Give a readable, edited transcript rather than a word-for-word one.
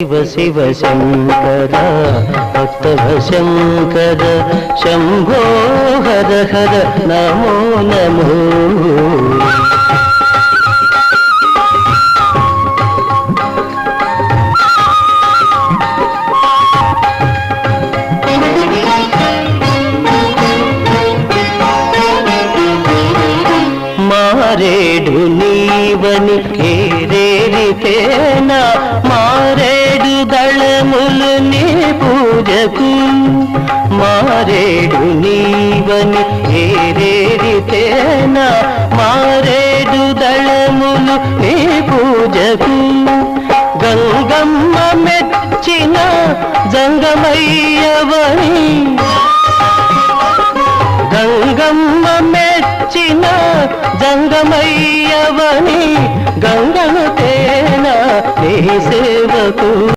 శివ శివ శంకర భక్తవ శంకర శంభో హర హర నమో నమో. మారేడు నీవని ఏరేరితేనా మారేడు దళములు నీ పూజకు. మారేడు నీవని ఏరేరితేనా మారేడు దళములు నీ పూజకు. గంగమ్మ మెచ్చిన జంగమయ్యవని గంగమ్మ మెచ్చిన జంగమయ్యవని గంగను తేన నీ సేవకు.